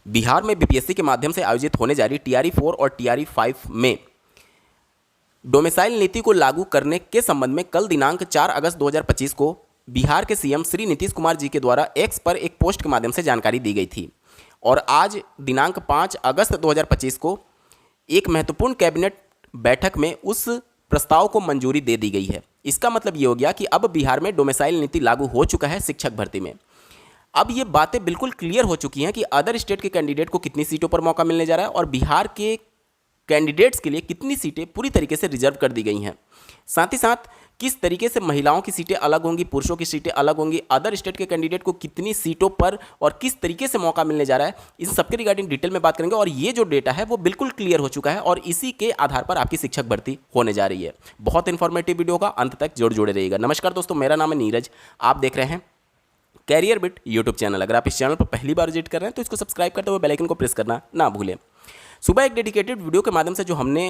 बिहार में बीपीएससी के माध्यम से आयोजित होने जा रही टीआरई 4 और टीआरई 5 में डोमिसाइल नीति को लागू करने के संबंध में कल दिनांक 4 अगस्त 2025 को बिहार के सीएम श्री नीतीश कुमार जी के द्वारा एक्स पर एक पोस्ट के माध्यम से जानकारी दी गई थी और आज दिनांक 5 अगस्त 2025 को एक महत्वपूर्ण कैबिनेट बैठक में उस प्रस्ताव को मंजूरी दे दी गई है। इसका मतलब ये हो गया कि अब बिहार में डोमिसाइल नीति लागू हो चुका है शिक्षक भर्ती में। अब ये बातें बिल्कुल क्लियर हो चुकी हैं कि अदर स्टेट के कैंडिडेट को कितनी सीटों पर मौका मिलने जा रहा है और बिहार के कैंडिडेट्स के लिए कितनी सीटें पूरी तरीके से रिजर्व कर दी गई हैं। साथ ही साथ किस तरीके से महिलाओं की सीटें अलग होंगी, पुरुषों की सीटें अलग होंगी, अदर स्टेट के कैंडिडेट को कितनी सीटों पर और किस तरीके से मौका मिलने जा रहा है, इन सबके रिगार्डिंग डिटेल में बात करेंगे। और ये जो डेटा है वो बिल्कुल क्लियर हो चुका है और इसी के आधार पर आपकी शिक्षक भर्ती होने जा रही है। बहुत इंफॉर्मेटिव वीडियो का, अंत तक जुड़े रहिएगा। नमस्कार दोस्तों, मेरा नाम है नीरज, आप देख रहे हैं कैरियर बिट यूट्यूब चैनल। अगर आप इस चैनल पर पहली बार विजिट कर रहे हैं तो इसको सब्सक्राइब करते हुए बेल आइकन को प्रेस करना ना भूलें। सुबह एक डेडिकेटेड वीडियो के माध्यम से जो हमने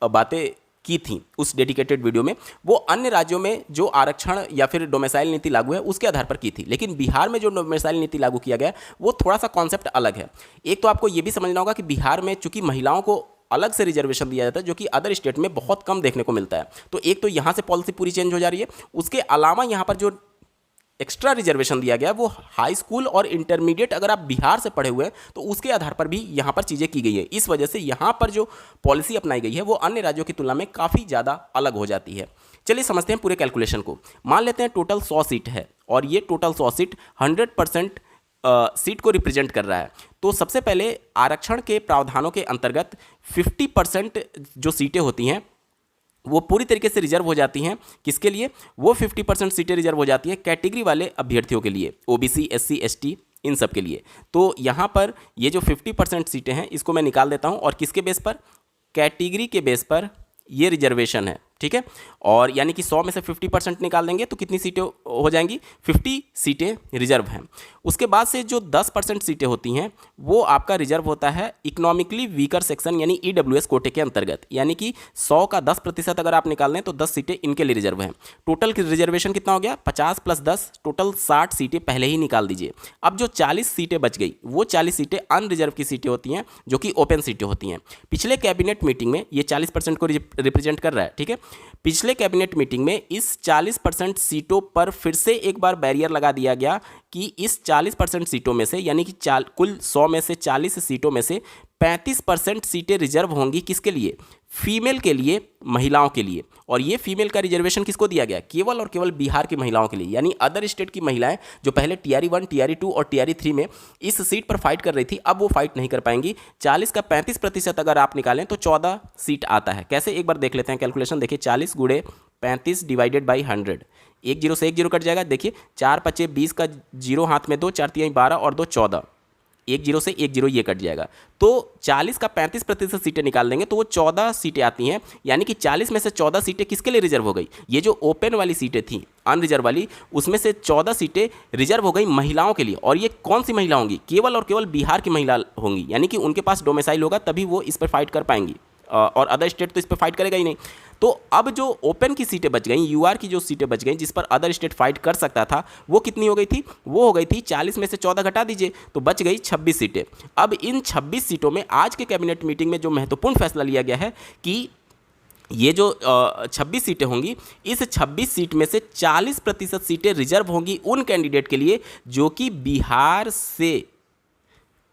बातें की थी, उस डेडिकेटेड वीडियो में वो अन्य राज्यों में जो आरक्षण या फिर डोमिसाइल नीति लागू है उसके आधार पर की थी, लेकिन बिहार में जो डोमिसाइल नीति लागू किया गया वो थोड़ा सा कॉन्सेप्ट अलग है। एक तो आपको ये भी समझना होगा कि बिहार में चूंकि महिलाओं को अलग से रिजर्वेशन दिया जाता है जो कि अदर स्टेट में बहुत कम देखने को मिलता है, तो एक तो यहाँ से पॉलिसी पूरी चेंज हो जा रही है। उसके अलावा यहाँ पर जो एक्स्ट्रा रिजर्वेशन दिया गया वो हाई स्कूल और इंटरमीडिएट अगर आप बिहार से पढ़े हुए हैं तो उसके आधार पर भी यहाँ पर चीज़ें की गई है। इस वजह से यहाँ पर जो पॉलिसी अपनाई गई है वो अन्य राज्यों की तुलना में काफ़ी ज़्यादा अलग हो जाती है। चलिए समझते हैं पूरे कैलकुलेशन को। मान लेते हैं टोटल 100 सीट है और ये टोटल 100 सीट 100% सीट को रिप्रेजेंट कर रहा है। तो सबसे पहले आरक्षण के प्रावधानों के अंतर्गत 50% जो सीटें होती हैं वो पूरी तरीके से रिजर्व हो जाती हैं। किसके लिए? वो 50% सीटें रिजर्व हो जाती हैं कैटेगरी वाले अभ्यर्थियों के लिए, ओबीसी, एससी, एसटी, इन सब के लिए। तो यहाँ पर ये जो 50% सीटें हैं इसको मैं निकाल देता हूँ और किसके बेस पर? कैटेगरी के बेस पर ये रिजर्वेशन है, ठीक है। और यानी कि 100 में से 50% निकाल देंगे तो कितनी सीटें हो जाएंगी? 50 सीटें रिजर्व हैं। उसके बाद से जो 10% सीटें होती हैं वो आपका रिजर्व होता है इकोनॉमिकली वीकर सेक्शन यानी ईडब्ल्यूएस कोटे के अंतर्गत। यानी कि 100 का 10% अगर आप निकाल दें तो 10 सीटें इनके लिए रिजर्व हैं। टोटल रिजर्वेशन कितना हो गया? 50 + 10 टोटल 60 सीटें पहले ही निकाल दीजिए। अब जो 40 सीटें बच गई वो 40 सीटें अनरिजर्व की सीटें होती हैं जो कि ओपन सीटें होती हैं। पिछले कैबिनेट मीटिंग में ये 40% को रिप्रेजेंट कर रहा है, ठीक है। पिछले कैबिनेट मीटिंग में इस 40% सीटों पर फिर से एक बार बैरियर लगा दिया गया कि इस 40% सीटों में से यानी कि कुल 100 में से 40 सीटों में से 35% सीटें रिजर्व होंगी। किसके लिए? फीमेल के लिए, महिलाओं के लिए। और ये फीमेल का रिजर्वेशन किसको दिया गया? केवल और केवल बिहार की महिलाओं के लिए। यानी अदर स्टेट की महिलाएं जो पहले टीआरई 1, टीआरई 2 और टीआरई 3 में इस सीट पर फाइट कर रही थी, अब वो फाइट नहीं कर पाएंगी। 40 का 35% अगर आप निकालें तो 14 सीट आता है। कैसे? एक बार देख लेते हैं कैलकुलेशन। देखिए 40 × 35 डिवाइडेड बाई 100, एक जीरो से एक जीरो कट जाएगा। देखिए 4 × 5 = 20 का जीरो हाथ में 2, 4 × 3 = 12 और 2 14, एक जीरो से एक जीरो ये कट जाएगा। तो 40 का 35% सीटें निकाल देंगे तो वो 14 सीटें आती हैं। यानी कि 40 में से 14 सीटें किसके लिए रिजर्व हो गई? ये जो ओपन वाली सीटें थी अनरिजर्व वाली, उसमें से 14 सीटें रिजर्व हो गई महिलाओं के लिए। और ये कौन सी महिला होंगी? केवल और केवल बिहार की महिला होंगी। यानी कि उनके पास डोमिसाइल होगा तभी वो इस पर फाइट कर पाएंगी और अदर स्टेट तो इस पर फाइट करेगा ही नहीं। तो अब जो ओपन की सीटें बच गई, यूआर की जो सीटें बच गई जिस पर अदर स्टेट फाइट कर सकता था, वो कितनी हो गई थी? वो हो गई थी 40 में से 14 घटा दीजिए तो बच गई 26 सीटें। अब इन 26 सीटों में आज के कैबिनेट मीटिंग में जो महत्वपूर्ण फैसला लिया गया है कि ये जो 26 सीटें होंगी, इस 26 सीट में से 40% सीटें रिजर्व होंगी उन कैंडिडेट के लिए जो कि बिहार से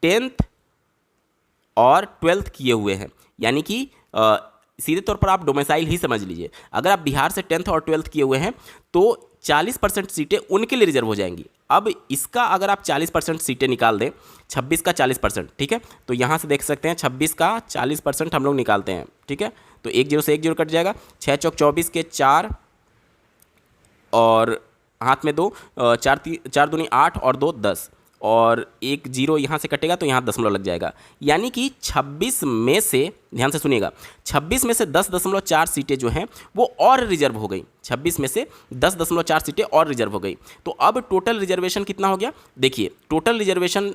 10th और 12th किए हुए हैं। यानी कि सीधे तौर पर आप डोमिसाइल ही समझ लीजिए। अगर आप बिहार से 10th और 12th किए हुए हैं तो 40% सीटें उनके लिए रिजर्व हो जाएंगी। अब इसका अगर आप 40% सीटें निकाल दें, 26 का 40%, ठीक है। तो यहाँ से देख सकते हैं 26 का 40% हम लोग निकालते हैं, ठीक है। तो एक जीरो से एक जीरो कट जाएगा। 6 × 4 = 24 के 4 और हाथ में 2, 4 दूनी 8 और 2 10 और एक जीरो यहाँ से कटेगा तो यहाँ दशमलव लग जाएगा। यानी कि 26 में से, ध्यान से सुनिएगा, 26 में से 10.4 सीटें जो हैं वो और रिजर्व हो गई। 26 में से 10.4 सीटें और रिजर्व हो गई। तो अब टोटल रिजर्वेशन कितना हो गया? देखिए टोटल रिजर्वेशन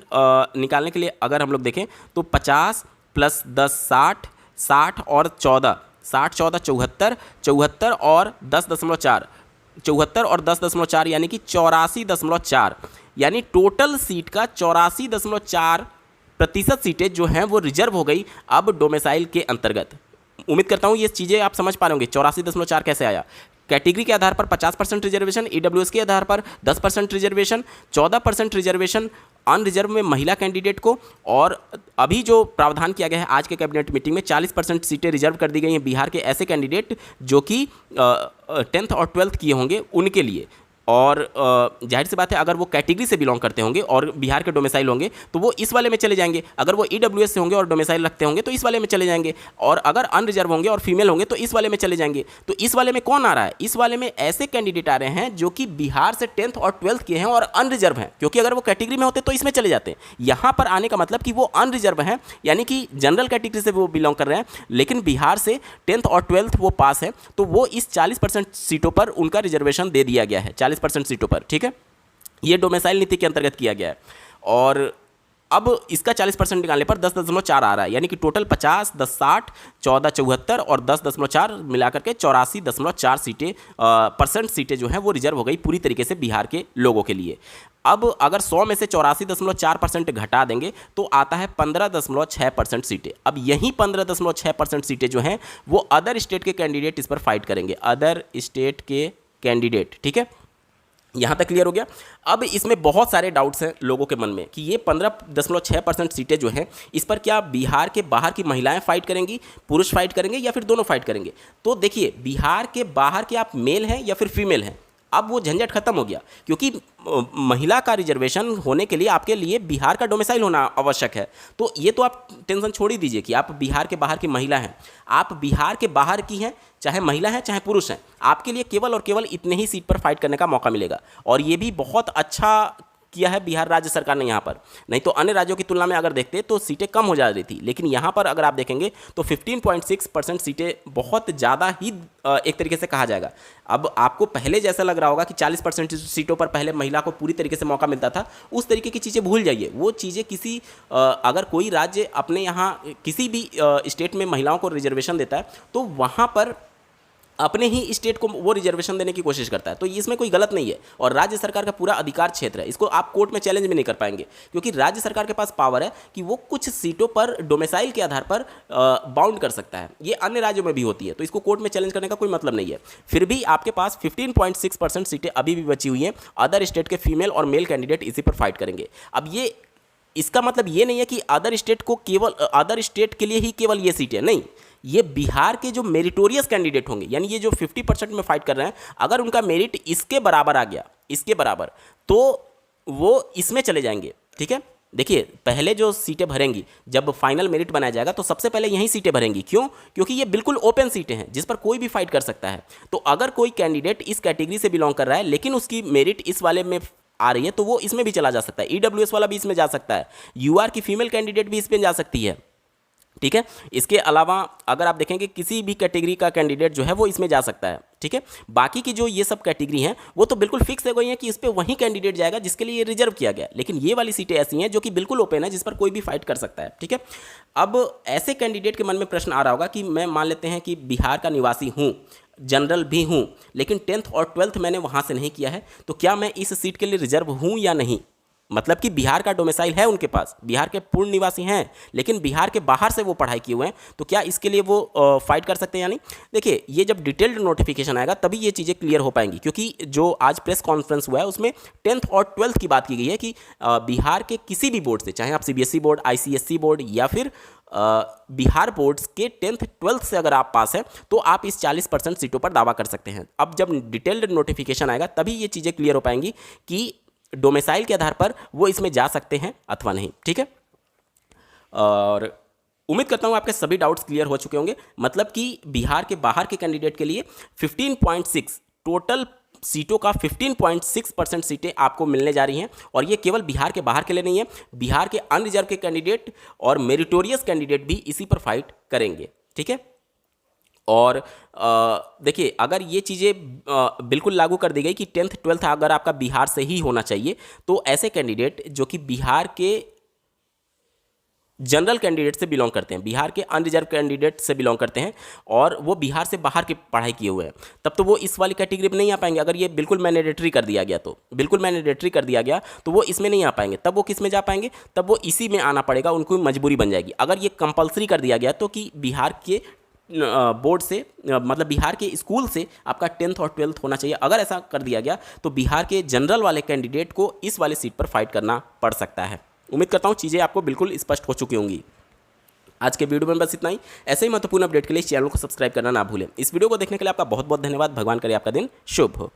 निकालने के लिए अगर हम लोग देखें तो 50 + 10 60, 60 और 14, 60 14 74, 74 और 10.4, 74 और 10.4 यानी कि 84.4। यानी टोटल सीट का 84.4 प्रतिशत सीटें जो हैं वो रिजर्व हो गई अब डोमिसाइल के अंतर्गत। उम्मीद करता हूँ ये चीज़ें आप समझ पा रहे होंगे। 84.4 कैसे आया? कैटेगरी के आधार पर 50% रिजर्वेशन, ईडब्ल्यूएस के आधार पर 10% रिजर्वेशन, 14% रिजर्वेशन अनरिजर्व में महिला कैंडिडेट को, और अभी जो प्रावधान किया गया है आज के कैबिनेट मीटिंग में 40% सीटें रिजर्व कर दी गई हैं बिहार के ऐसे कैंडिडेट जो कि 10th और 12th किए होंगे उनके लिए। और जाहिर सी बात है अगर वो कैटेगरी से बिलोंग करते होंगे और बिहार के डोमिसाइल होंगे तो वो इस वाले में चले जाएंगे। अगर वो ईडब्ल्यूएस से होंगे और डोमिसाइल रखते होंगे तो इस वाले में चले जाएंगे, और अगर अनरिजर्व होंगे और फीमेल होंगे तो इस वाले में चले जाएंगे। तो इस वाले में कौन आ रहा है? इस वाले में ऐसे कैंडिडेट आ रहे हैं जो कि बिहार से 10th और 12th किए हैं और अनरिजर्व हैं, क्योंकि अगर वो कैटेगरी में होते तो इसमें चले जाते हैं। यहाँ पर आने का मतलब कि वो अनरिजर्व हैं, यानी कि जनरल कैटेगरी से वो बिलोंग कर रहे हैं, लेकिन बिहार से 10th और 12th वो पास है, तो वो इस 40% सीटों पर उनका रिजर्वेशन दे दिया गया है, 40% सीटों पर। ठीक है, ये डोमिसाइल नीति के अंतर्गत किया गया है। और अब इसका 40% निकालने पर 10.4 आ रहा है, यानी कि टोटल 50, 10, 60, 14, 74 और 10.4 मिलाकर के 84.4 सीटें जो हैं वो रिजर्व हो गई पूरी तरीके से बिहार के लोगों के लिए। अब अगर 100 में से 84.4% घटा देंगे तो आता है 15.6% सीटें। अब यही 15.6% सीटें जो हैं वो अदर स्टेट के कैंडिडेट इस पर फाइट करेंगे, अदर स्टेट के कैंडिडेट। ठीक है, यहाँ तक क्लियर हो गया। अब इसमें बहुत सारे डाउट्स हैं लोगों के मन में कि ये 15.6% सीटें जो हैं इस पर क्या बिहार के बाहर की महिलाएं फाइट करेंगी, पुरुष फाइट करेंगे, या फिर दोनों फाइट करेंगे? तो देखिए, बिहार के बाहर के आप मेल हैं या फिर फीमेल हैं, अब वो झंझट खत्म हो गया, क्योंकि महिला का रिजर्वेशन होने के लिए आपके लिए बिहार का डोमिसाइल होना आवश्यक है। तो ये तो आप टेंशन छोड़ ही दीजिए कि आप बिहार के बाहर की महिला हैं, आप बिहार के बाहर की हैं, चाहे महिला हैं चाहे पुरुष हैं, आपके लिए केवल और केवल इतने ही सीट पर फाइट करने का मौका मिलेगा। और ये भी बहुत अच्छा किया है बिहार राज्य सरकार ने यहाँ पर, नहीं तो अन्य राज्यों की तुलना में अगर देखते तो सीटें कम हो जा रही थी, लेकिन यहाँ पर अगर आप देखेंगे तो 15.6% सीटें बहुत ज़्यादा ही एक तरीके से कहा जाएगा। अब आपको पहले जैसा लग रहा होगा कि 40% सीटों पर पहले महिला को पूरी तरीके से मौका मिलता था, उस तरीके की चीज़ें भूल जाइए। वो चीज़ें किसी अगर कोई राज्य अपने यहाँ किसी भी स्टेट में महिलाओं को रिजर्वेशन देता है तो वहाँ पर अपने ही स्टेट को वो रिजर्वेशन देने की कोशिश करता है, तो इसमें कोई गलत नहीं है। और राज्य सरकार का पूरा अधिकार क्षेत्र है, इसको आप कोर्ट में चैलेंज भी नहीं कर पाएंगे, क्योंकि राज्य सरकार के पास पावर है कि वो कुछ सीटों पर डोमिसाइल के आधार पर बाउंड कर सकता है। ये अन्य राज्यों में भी होती है, तो इसको कोर्ट में चैलेंज करने का कोई मतलब नहीं है। फिर भी आपके पास 15.6% सीटें अभी भी बची हुई हैं, अदर स्टेट के फीमेल और मेल कैंडिडेट इसी पर फाइट करेंगे। अब ये इसका मतलब ये नहीं है कि अदर स्टेट को केवल अदर स्टेट के लिए ही केवल ये सीटें नहीं, ये बिहार के जो मेरिटोरियस कैंडिडेट होंगे, यानी ये जो 50% में फाइट कर रहे हैं, अगर उनका मेरिट इसके बराबर आ गया, इसके बराबर, तो वो इसमें चले जाएंगे। ठीक है, देखिए पहले जो सीटें भरेंगी, जब फाइनल मेरिट बनाया जाएगा तो सबसे पहले यही सीटें भरेंगी। क्यों? क्योंकि ये बिल्कुल ओपन सीटें हैं जिस पर कोई भी फाइट कर सकता है। तो अगर कोई कैंडिडेट इस कैटेगरी से बिलोंग कर रहा है लेकिन उसकी मेरिट इस वाले में आ रही है तो वो इसमें भी चला जा सकता है, ईडब्ल्यूएस वाला भी इसमें जा सकता है, यूआर की फीमेल कैंडिडेट भी इसमें जा सकती है। ठीक है, इसके अलावा अगर आप देखेंगे किसी भी कैटेगरी का कैंडिडेट जो है वो इसमें जा सकता है। ठीक है, बाकी की जो ये सब कैटेगरी हैं वो तो बिल्कुल फिक्स हो गई हैं कि इस पर वही कैंडिडेट जाएगा जिसके लिए ये रिजर्व किया गया, लेकिन ये वाली सीटें ऐसी हैं जो कि बिल्कुल ओपन है, जिस पर कोई भी फाइट कर सकता है। ठीक है, अब ऐसे कैंडिडेट के मन में प्रश्न आ रहा होगा कि मैं मान लेते हैं कि बिहार का निवासी हूँ, जनरल भी हूँ, लेकिन 10th और 12th मैंने वहाँ से नहीं किया है, तो क्या मैं इस सीट के लिए रिजर्व हूँ या नहीं? मतलब कि बिहार का डोमिसाइल है उनके पास, बिहार के पूर्ण निवासी हैं, लेकिन बिहार के बाहर से वो पढ़ाई किए हुए हैं, तो क्या इसके लिए वो फाइट कर सकते हैं या नहीं? देखिए, ये जब डिटेल्ड नोटिफिकेशन आएगा तभी ये चीज़ें क्लियर हो पाएंगी, क्योंकि जो आज प्रेस कॉन्फ्रेंस हुआ है उसमें 10th और 12th की बात की गई है कि बिहार के किसी भी बोर्ड से, चाहे आप सीबीएसई बोर्ड, आईसीएसई बोर्ड या फिर बिहार बोर्ड्स के 10th 12th से अगर आप पास हैं तो आप इस 40% सीटों पर दावा कर सकते हैं। अब जब डिटेल्ड नोटिफिकेशन आएगा तभी ये चीज़ें क्लियर हो पाएंगी कि डोमिसाइल के आधार पर वो इसमें जा सकते हैं अथवा नहीं। ठीक है, और उम्मीद करता हूँ आपके सभी डाउट्स क्लियर हो चुके होंगे। मतलब कि बिहार के बाहर के कैंडिडेट के लिए 15.6 टोटल सीटों का 15.6% सीटें आपको मिलने जा रही हैं, और ये केवल बिहार के बाहर के लिए नहीं है, बिहार के अनरिजर्व के कैंडिडेट और मेरिटोरियस कैंडिडेट भी इसी पर फाइट करेंगे। ठीक है, और देखिए अगर ये चीज़ें बिल्कुल लागू कर दी गई कि 10th 12th अगर आपका बिहार से ही होना चाहिए, तो ऐसे कैंडिडेट जो कि बिहार के जनरल कैंडिडेट से बिलोंग करते हैं, बिहार के अनरिजर्व कैंडिडेट से बिलोंग करते हैं और वो बिहार से बाहर की पढ़ाई किए हुए हैं, तब तो वो इस वाली कैटेगरी में नहीं आ पाएंगे। अगर ये बिल्कुल मैंडेटरी कर दिया गया तो बिल्कुल मैंडेटरी कर दिया गया तो वो इसमें नहीं आ पाएंगे। तब वो किस में जा पाएंगे? तब वो इसी में आना पड़ेगा, उनको मजबूरी बन जाएगी। अगर ये कंपलसरी कर दिया गया तो कि बिहार के बोर्ड से मतलब बिहार के स्कूल से आपका 10th और 12th होना चाहिए, अगर ऐसा कर दिया गया तो बिहार के जनरल वाले कैंडिडेट को इस वाले सीट पर फाइट करना पड़ सकता है। उम्मीद करता हूँ चीज़ें आपको बिल्कुल स्पष्ट हो चुकी होंगी। आज के वीडियो में बस इतना ही। ऐसे ही महत्वपूर्ण अपडेट के लिए इस चैनल को सब्सक्राइब करना ना भूलें। इस वीडियो को देखने के लिए आपका बहुत बहुत धन्यवाद। भगवान करे आपका दिन शुभ हो।